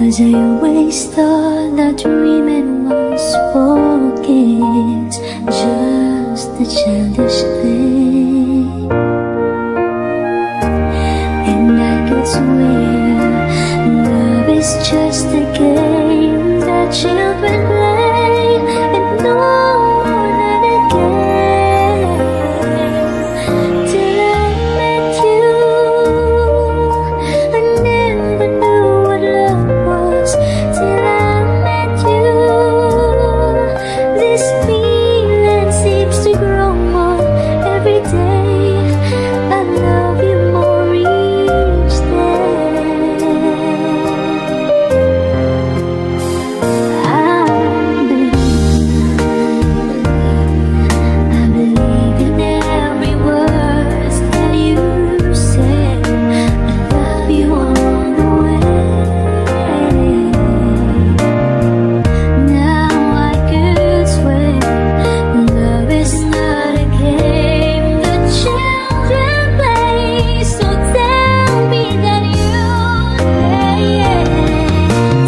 'Cause I waste all the dream and once forgets just a childish thing. And I could swear love is just a game that children play, and no one again. Till I met you, I never knew what love was. Till I met you, this feeling seems to grow more every day. I love you more each day. I believe in every word that you say. I love you all the way. Now I could swear love is not a game that children play. So tell me that you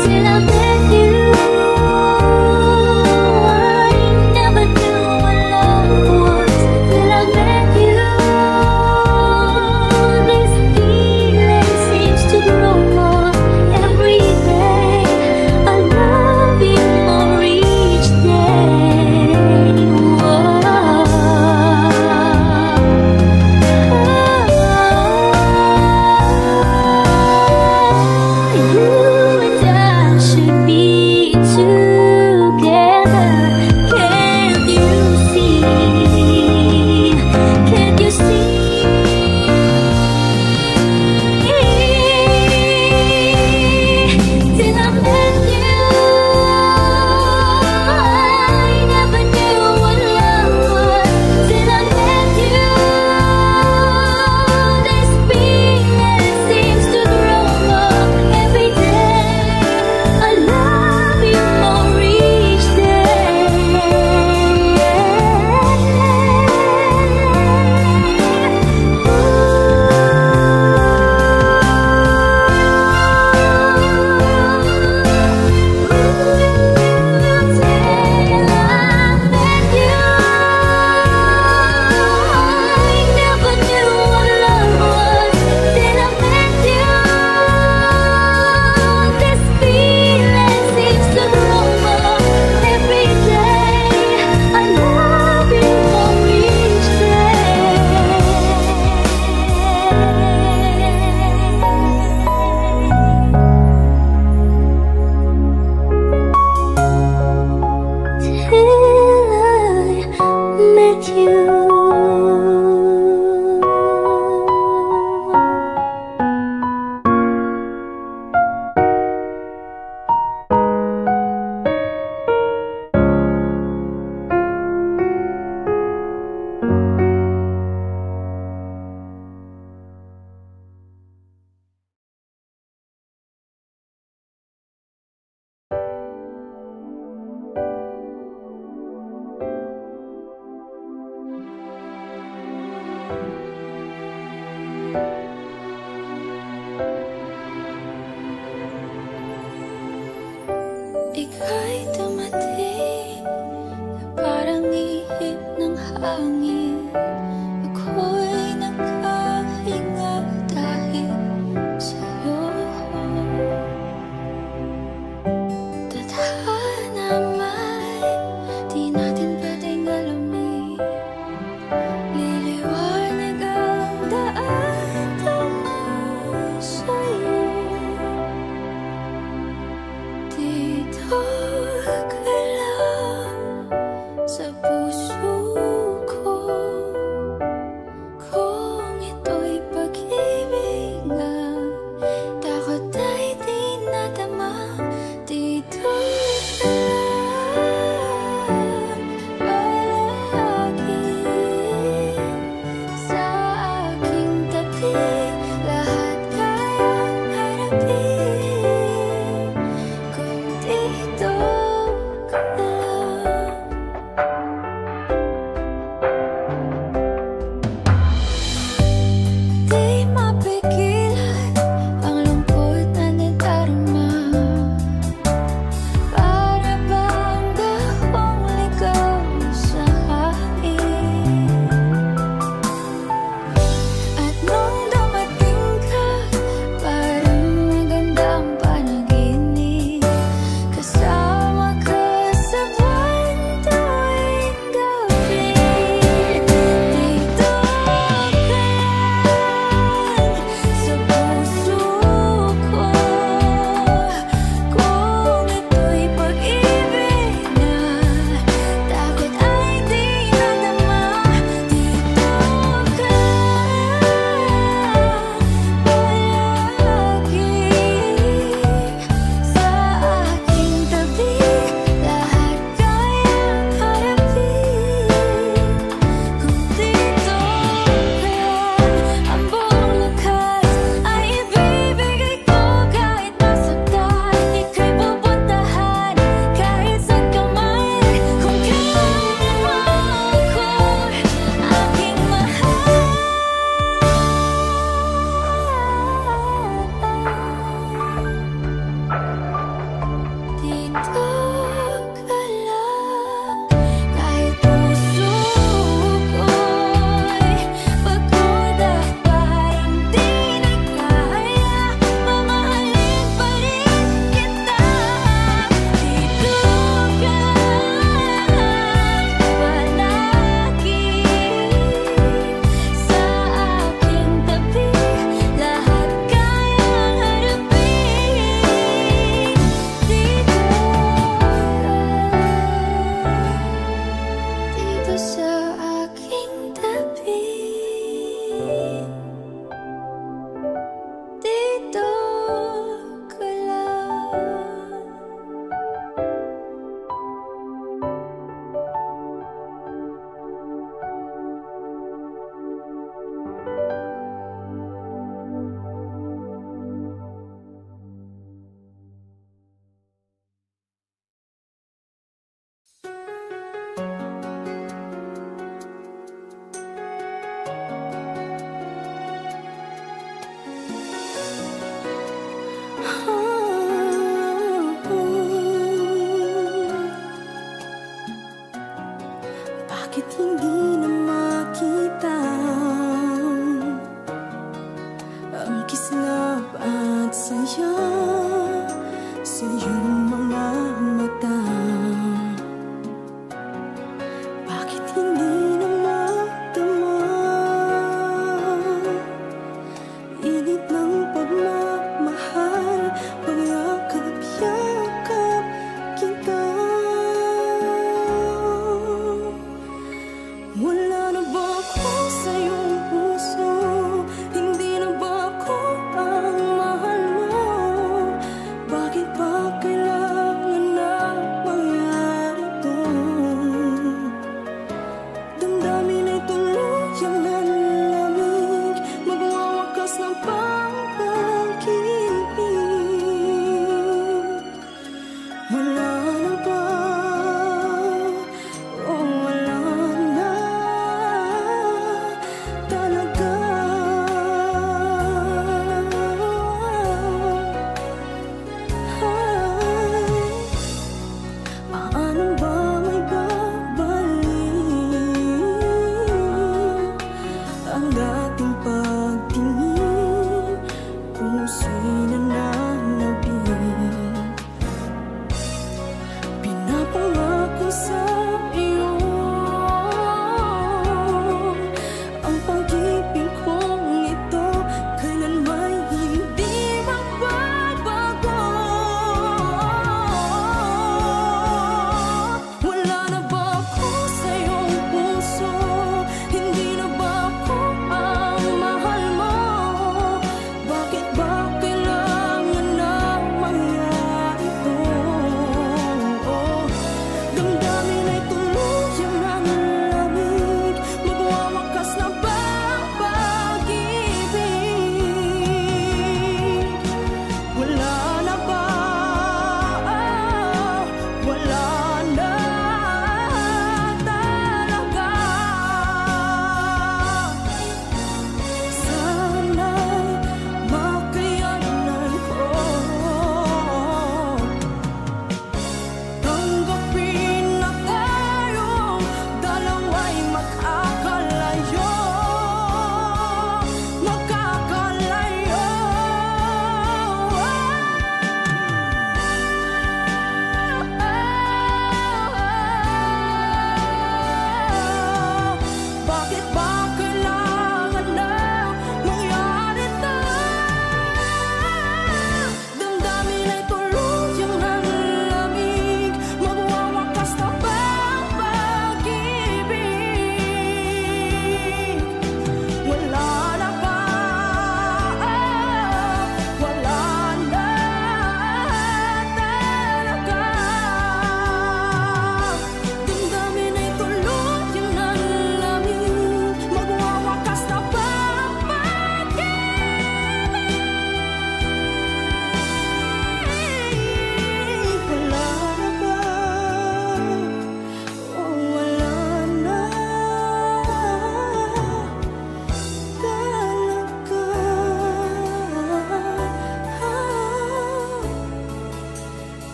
till I met you, I never knew what love was. Till I met you, this feeling seems to grow more every day. I love you more each day. You and I should be together. Can't you see? Can't you see? Till I met you, I never knew what love was. Till I met you, this feeling seems to grow more every day. I love you more each ika'y dumating na parang ihip ng hangin. Ako'y nagkahinga dahil sa'yo. Tadhana man, di natin pwedeng alamin. Liliwanag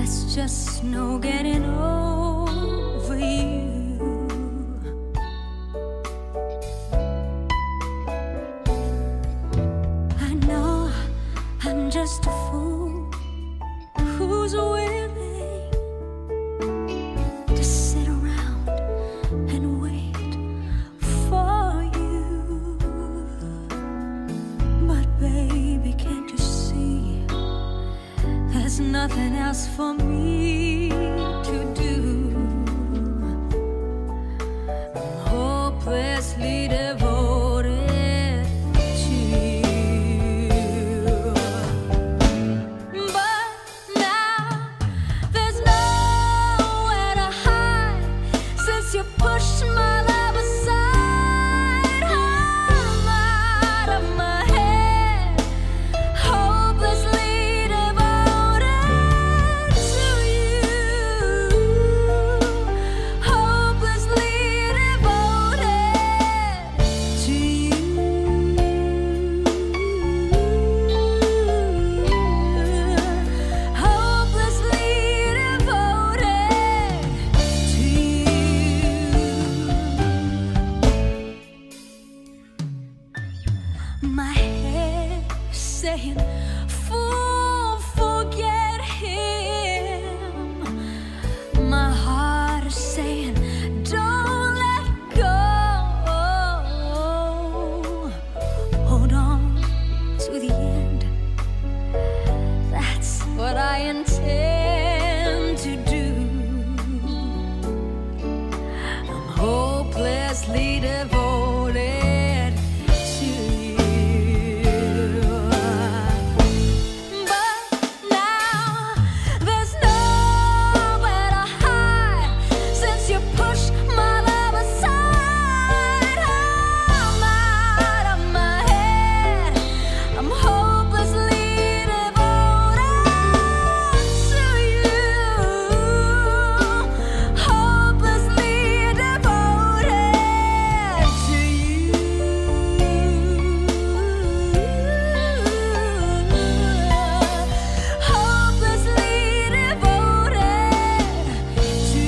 There's just no getting over you. I know I'm just a fool who's willing to sit around and wait for you. But baby, can't you see there's nothing else for me to do? I'm hopelessly devoted to you. But now there's nowhere to hide since you pushed my love aside. I'm out of my head, hopelessly devoted to you. Hopelessly devoted to you. Hopelessly devoted to you. My head saying, fool, forget him. My heart is saying, don't let go. Hold on to the end. That's what I intend to do. I'm hopelessly devoted to you. But now there's nowhere to hide since you pushed my love aside. I'm out of my head, I'm hopelessly devoted to you. Hopelessly devoted to you. Hopelessly devoted to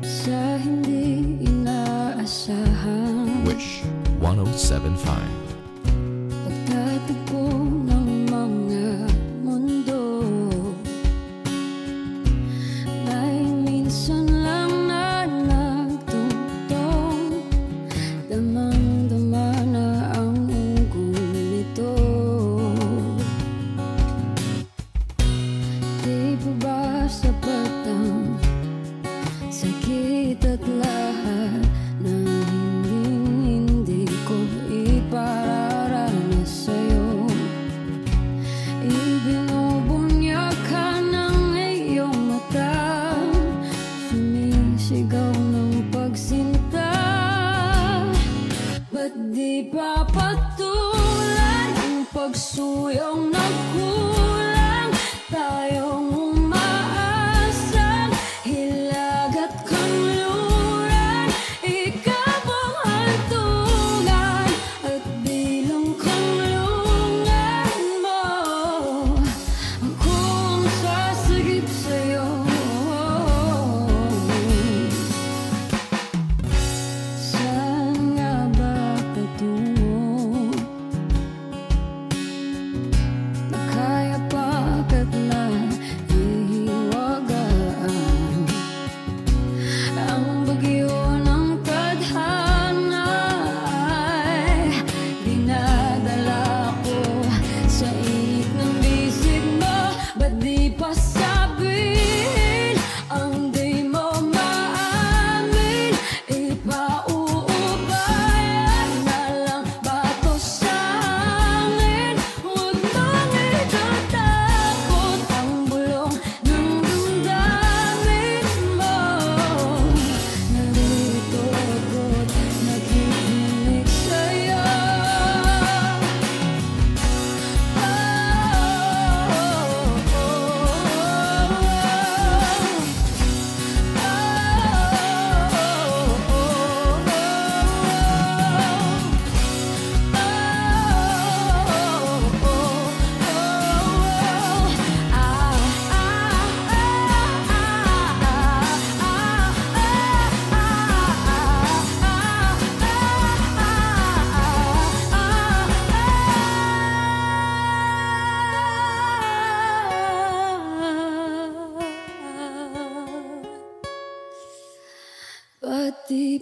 sa hindi inaasahan. Wish 1075. Pagtatagpo ng mga mundo, may minsan lang na nagtutong, damang-dama na ang ugong nito. Di ba ba sapat ang sakit at lahat ng hindi ko ipararanas sa'yo? Ibinubunyak ka ng iyong mata, sumisigaw ng pagsinta. Ba't di pa patulan ang pagsuyong nagkulang? Tayong umaasang hilag at kanluran, ikaw ang hantungan at bilang kanlungan mo. Akong sasagip sa'yo. Saan nga ba patungo? Nakaya pagkat na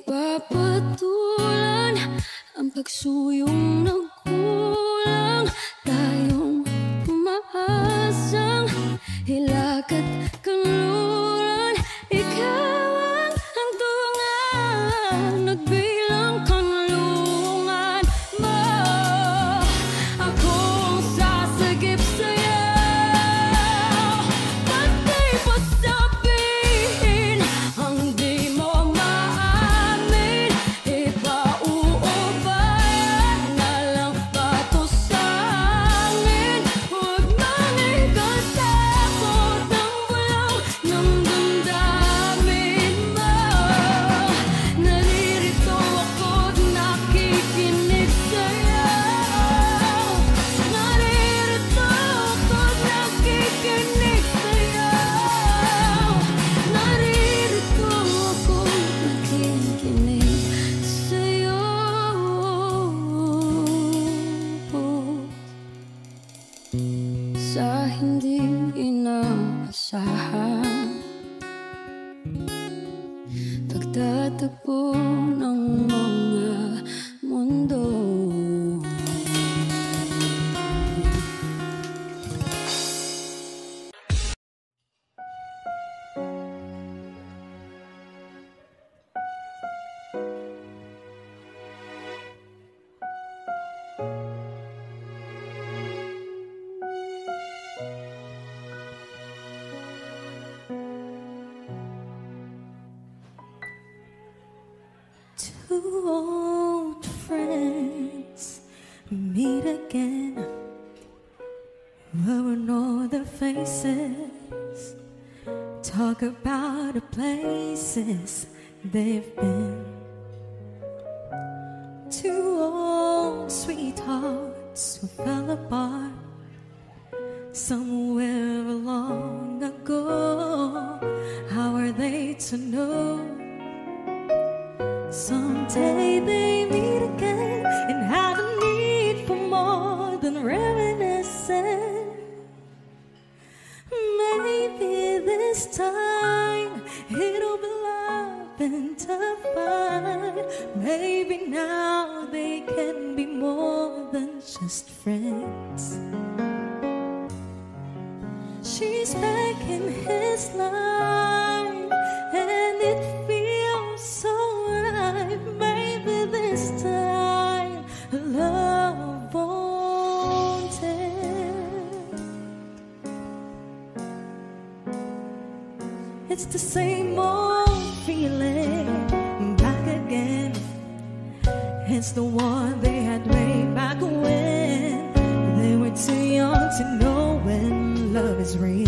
pagpapatulan ang pagsuyong nagkulang. Tayong umaasang hilakad kanluran. Ikaw ang hantungan, nagbilang kanlungan mo. Akong sasagip sa'yo, pati pa sabihin ang di mo maamin. Ipauubayan na lang pato sa amin. Huwag mang ikatakot ng walang ng damdamin mo. Naririto ako't nakikinig sa'yo. Naririto ako't nakikinig sa'yo. Naririto ako't nakikinig sa'yo. Sa hindi inaasahan, pagtatagpo ng mga mundo. Two old friends meet again, wearing all their faces, talk about the places they've been. Two old sweethearts who fell apart somewhere long ago. How are they to know? Someday they meet again and have a need for more than reminiscing. Maybe this time it'll be love and divine. Maybe now they can be more than just friends. She's back in his life and it feels so right. Maybe this time love won't end. It's the same old feeling back again. It's the one they had way back when they were too young to know when love is real.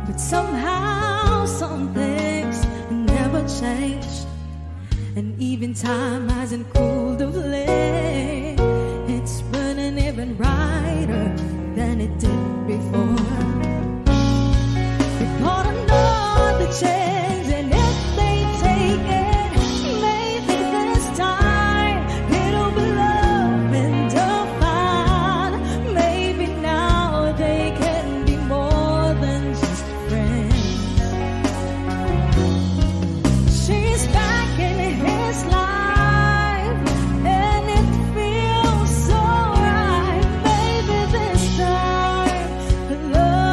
But somehow some things never changed, and even time hasn't cooled of late. It's burning even brighter than it did before. They got another chance, and if they take it, maybe this time it'll be love and divine. Maybe now they can be more than just friends. She's back in his life and it feels so right. Maybe this time love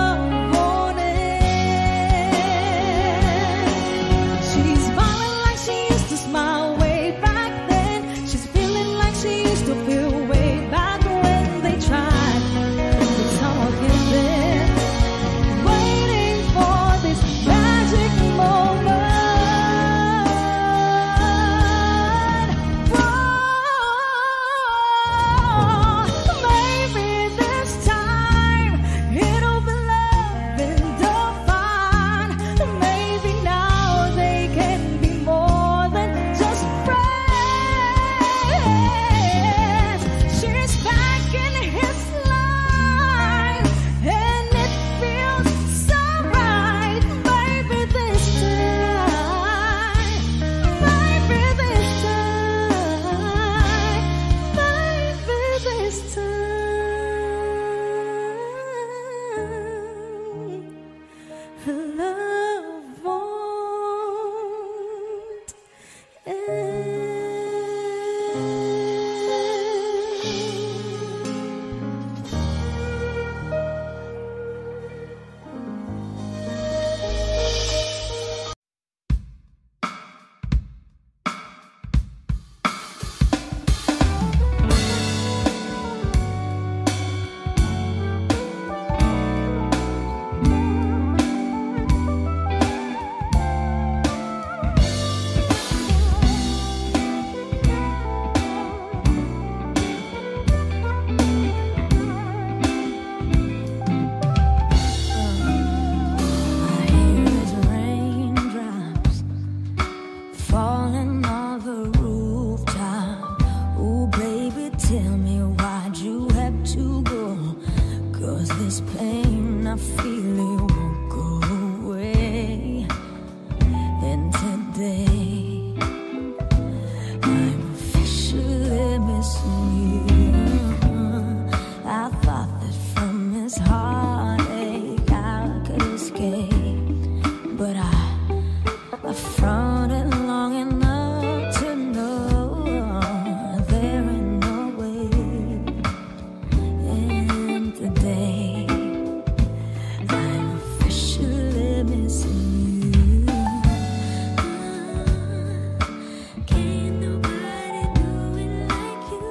I'm officially missing you. I thought that from this heartache I could escape, but I frowned it long enough to know there ain't no way. And today I'm officially missing you. Can't nobody do it like you.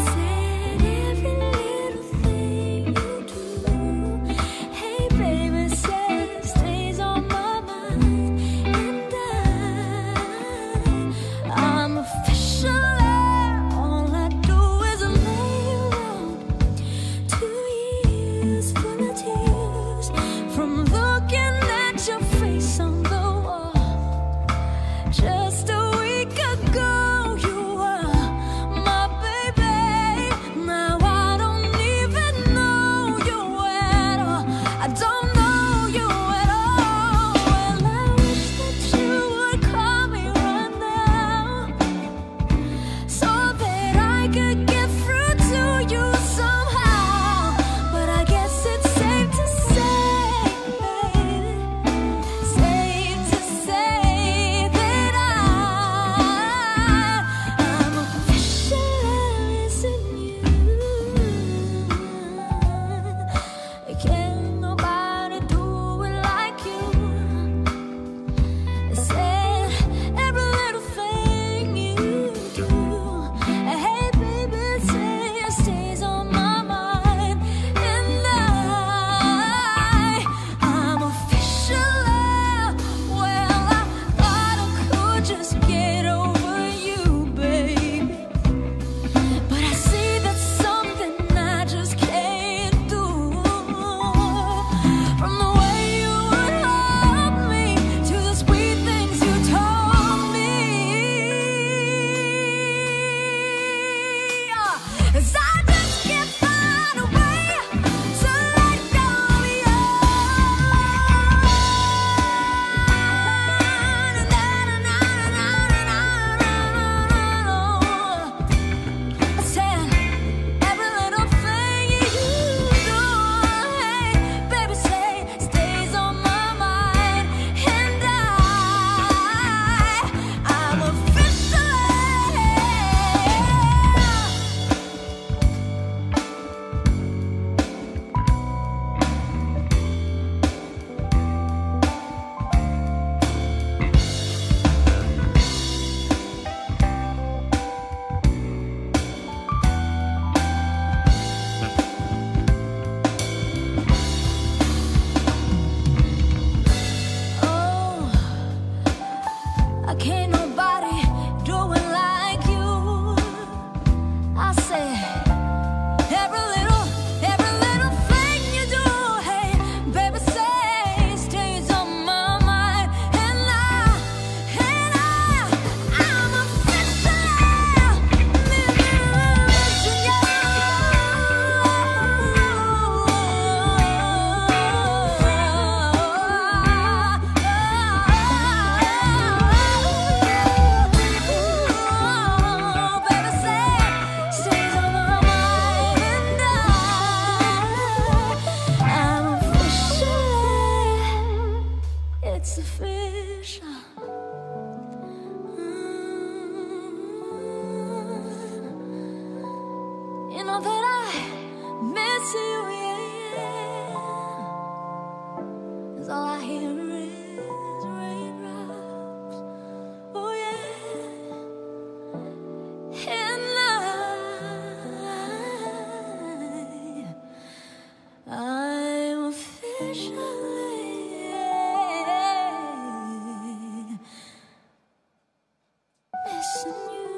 Said every little thing you do. Hey baby, said stays on my mind. And I'm officially, all I do is lay around. 2 years full of tears from looking at your face on the wall. Just a week ago you were my baby. Now I don't even know you at all. I don't know you at all. Well, I wish that you would call me right now, so that I could get through to you somehow. But I guess it's safe to say, baby, safe to say that I'm officially missing you. Can't nobody do it like you. Said every little thing you do. Hey baby, say it stays on my mind. And I'm officially, well, I thought I could just get over you, baby. But I see that's something I just can't do. From the way you would love me to the sweet things you told me. 'Cause I just can't find a way to let go of you. I said every little thing you do, hey, baby, say stays on my mind. And I'm officially. Oh, I can't nobody do it like you. I said every little thing you do, hey, baby, say stays on my mind. And I'm officially missing you. Baby, say stays on my mind. And I'm officially, it's official. You know that I miss you, yeah. 'Cause all I hear is raindrops, oh yeah. And I'm officially missing you.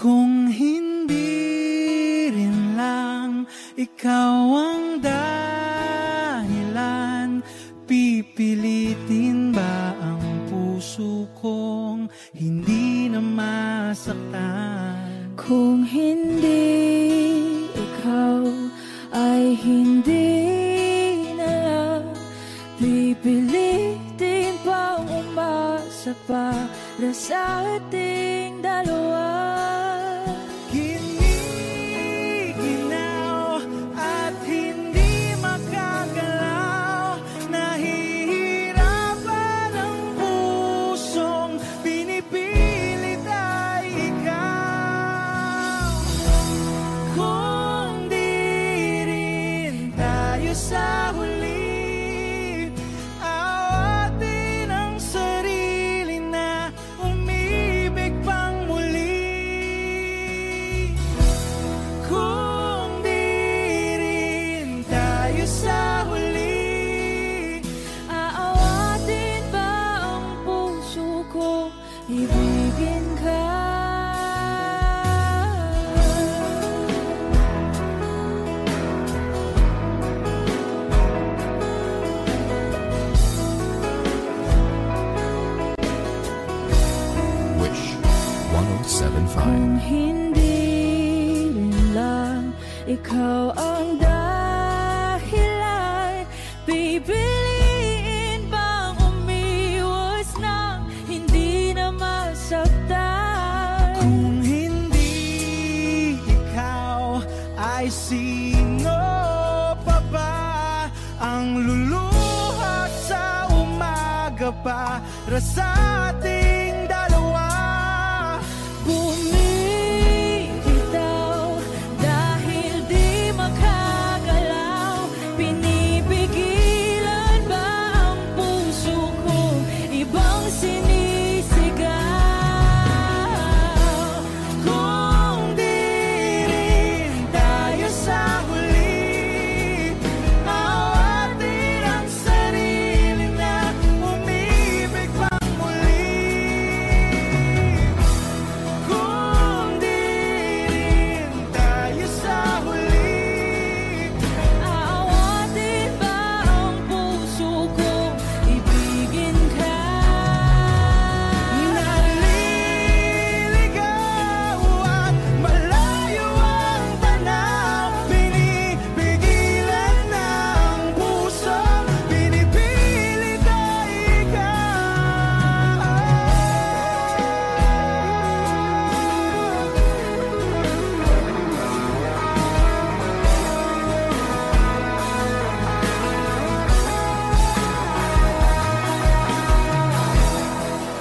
Kung hindi rin lang ikaw ang dahilan, pipilitin ba ang puso kong hindi na masaktan? Kung hindi ikaw ay hindi na lang, pipilitin bang umasa para sa ating dalawa? Giniginaw at hindi makagalaw, nahihirapan ang pusong pinipilit ay ikaw. Kung di rin tayo sa huli, awatin ang sarili na umibig pang muli. Kung di rin tayo sa huli, Aawatin ba ang puso ko, ibigin ka? Wish 1075. Kung hindi rin lang ikaw ang dahilan, pipiliin bang umiwas nang hindi na masaktan? kung hindi ikaw, ay sino pa ba ang luluhat sa umaga para sa ating dalawa? Bumibitaw dahil di makagalaw, pinipigilan ba ang puso ko, ibang sinisigaw? Kung di rin tayo sa huli, awatin ang sarili na umibig pang muli. Kung di rin tayo sa huli, Aawatin ba ang puso ko, ibigin ka? naliligaw at malayo ang tanaw, pinipigilan ng puso, pinipilit ay ikaw.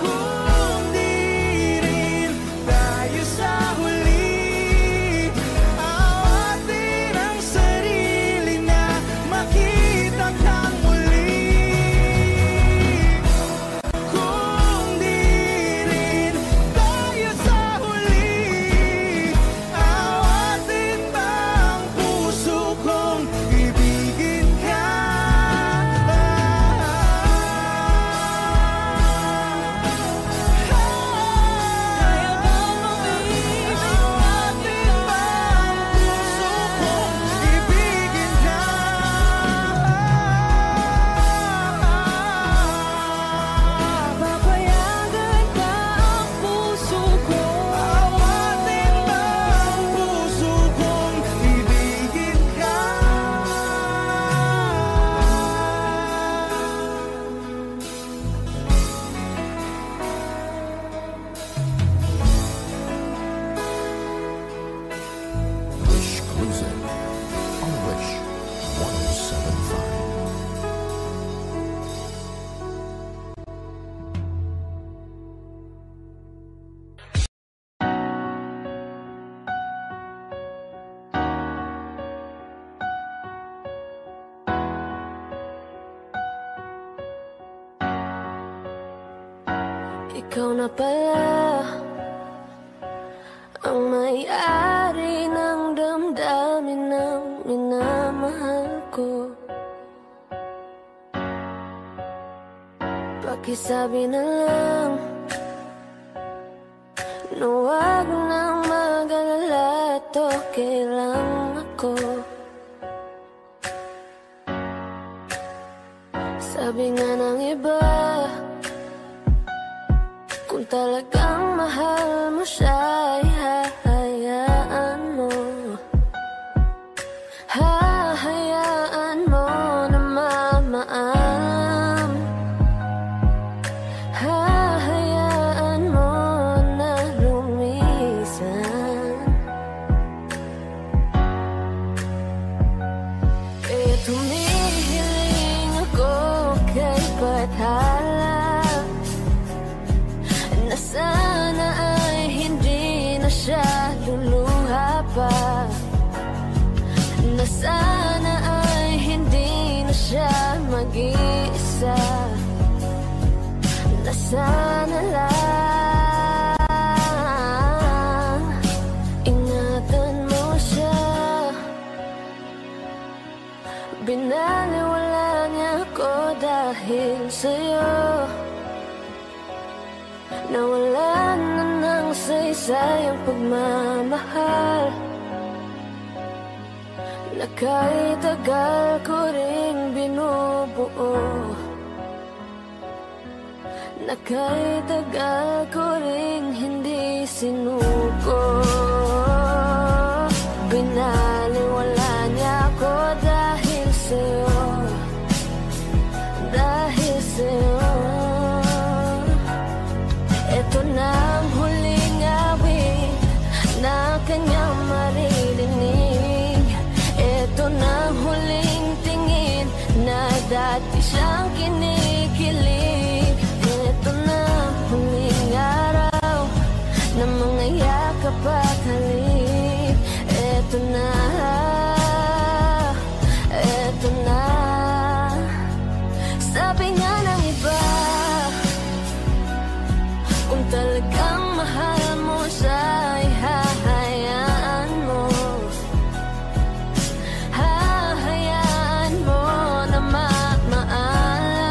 Kung di rin tayo sa huli, awatin ang sarili na makita kang muli. Kung di rin tayo sa huli, awatin ba ang puso kong ibigin ka? Kaya bang umibig Awatin ba ang puso kong ibigin ka? Papayagan ba ang puso ko? Awatin ba ang puso kong ibigin ka? Wish Cruiser on Wish 1075. Ikaw na pala ang may-ari ng damdamin ng minamahal ko. Pakisabi na lang na huwag nang to, kailang ako. Sabi nga ng iba, kung talagang mahal mo siya, ay hahayaan mo. Hahayaan mo na mamaam. Hahayaan mo na lumisan. Eh, tumihiling ako kay Bathala na sana ay hindi na siya luluha pa, na sana ay hindi na siya mag-iisa, na sana lang ingatan mo siya. Binaliwala niya ako dahil sa'yo, nawalan na ng saysay ang pagmamahal, na kahit tagal ko ring binubuo, na kahit tagal ko ring hindi sinuko. Binaliwala niya ako dahil sa'yo, dahil sa'yo. Ito na ang huling awit na kanyang maririnig. Ito na ang huling tingin na dati siyang kinikilig. Ito na ang huling araw na mga yakap at halik. Ito na, ito na. Sabi nga ng iba, kung talagang mahal mo siya, ay hahayaan mo. Hahayaan mo na mamaala.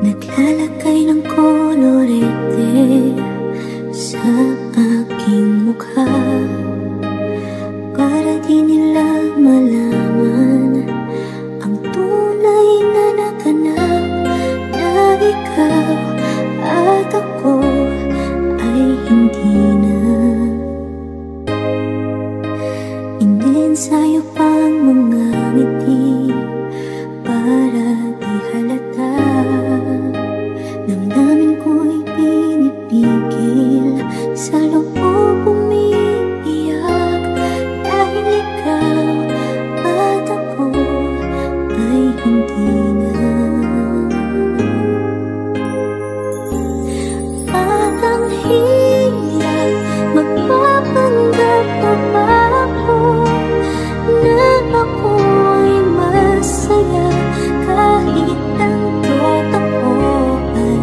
Naglalagay ng kolorete sa aking mukha para di nila malaman ang tunay na naganap, na ikaw at ako ay hindi na. Inensayo pang mga ngiti para di halata. Damdamin ko'y pinipigil, sa loob umiiyak, dahil ikaw at ako ay hindi na. At ang hirap magpapanggap pa ba ako na ako'y masaya, kahit ang totoo ay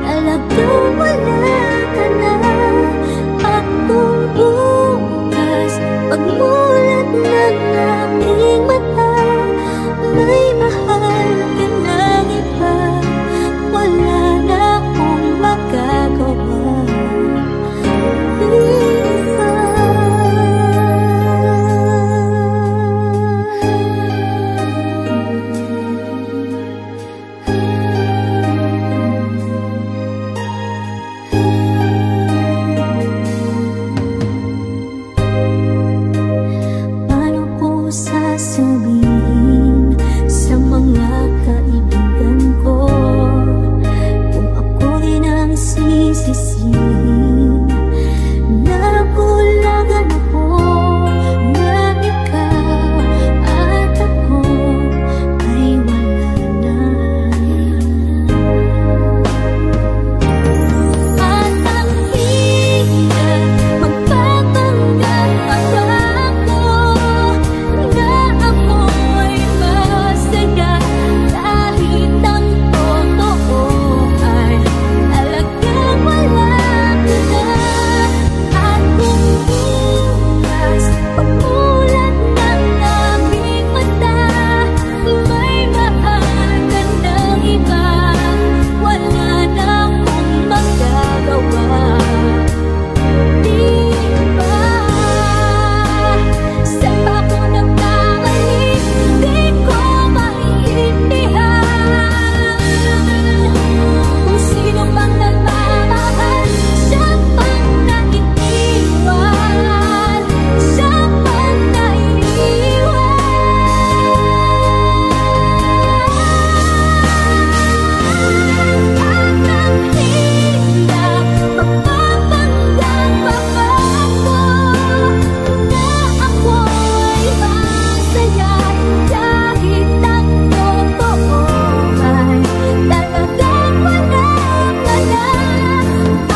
talagang wala ka na. At kung bukas pagmulat ng aking mata, may mahal ka ng iba, wala na akong magagawa. Paano ko sasabihin sa mga kaibigan ko kung ako rin ang sisisihin? Nabulagan ako na ikaw at ako ay wala na. At ang hirap magpapanggap pa ba ako na ako'y masaya, kahit ang totoo ay talagang wala ka na. At kung bukas pagmulat ng aking mata, may mahal ka ng iba, wala na akong magagawa. Di ba? Saan ba ako nagkamali? Di ko maintindihan. Kung sino mang nagmamahal, siya pang naiiwan, siya pang naiiwan. At ang hirap magpapanggap pa ba ako na ako'y masaya, kahit ang totoo ay talagang wala ka na.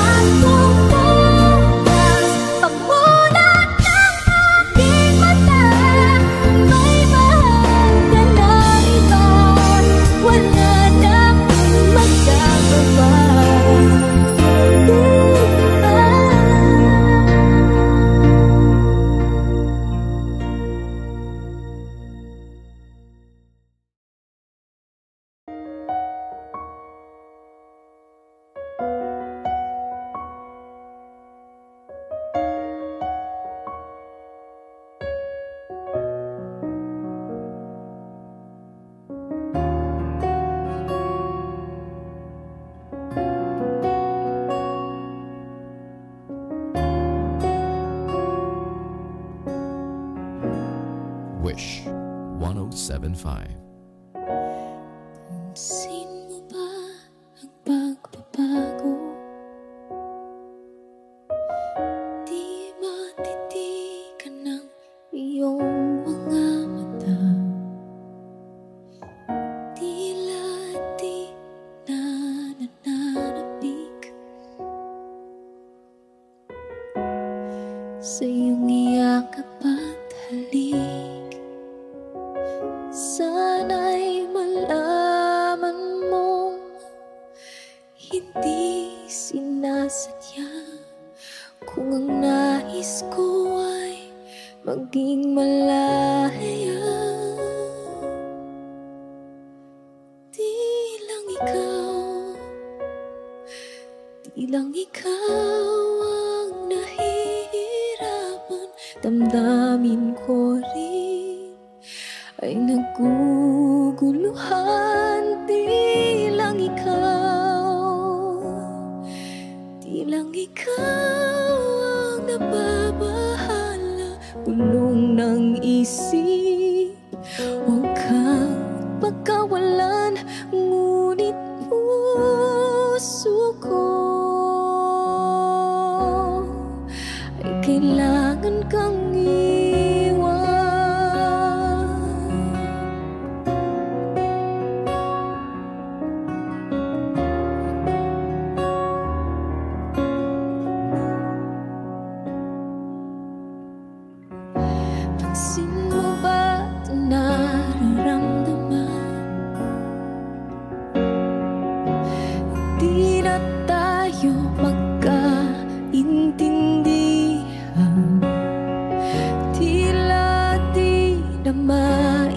At kung bukas pagmulat ng aking mata, may mahal ka na iba, wala na akong magagawa. Wish 1075. Pansin mo ba ang pagbabago? Di matitigan ng iyong mga mata, tila di na nananabik sa iyong iyakap at halik. Sana'y malaman mo, hindi sinasadya. Kung ang nais ko ay maging malaya, di lang ikaw ang nahihirapan. Damdamin ko rin ay naguguluhan. Di lang ikaw ang nababahala. Bulong ng isip, huwag kang pagkawalan. Ngunit puso ko ay kailangan kang iwan. Pansin mo ba ito nararamdaman? Di na tayo magkaintindihan. Tila di na maibabalik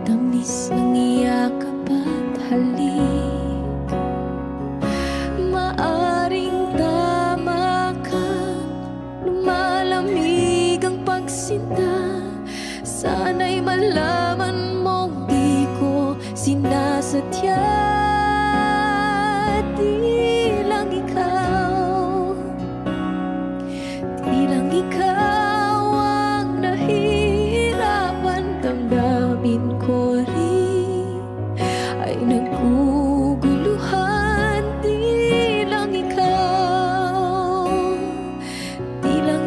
tamis ng iyakap at halik. Maaring tama ka, lumalamig ang pagsinta. Sana'y malaman mong di ko sinasadya. Di lang ikaw ang nahihirapan. Damdamin ko rin ay naguguluhan. Di lang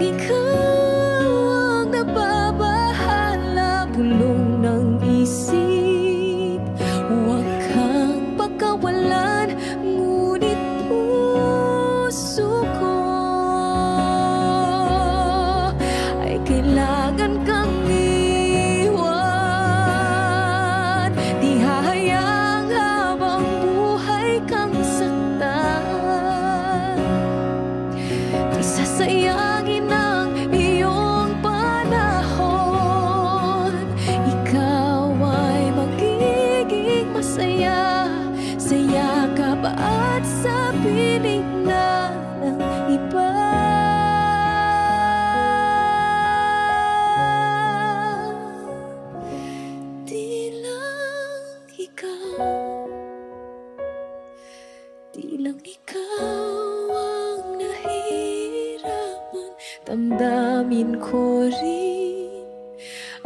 ikaw ang nababahala. Bulong ng isip, huwag kang pagkawalan. Ngunit puso ko ay kailangan kang iwan. Di hahayaang habang buhay kang saktan. Di sasayangin ang iyong panahon. Ikaw ay magiging masaya sa yakap at sa piling na ng iba. Di lang ikaw ang nahihirapan. Damdamin ko rin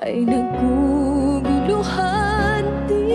ay naguguluhan. Di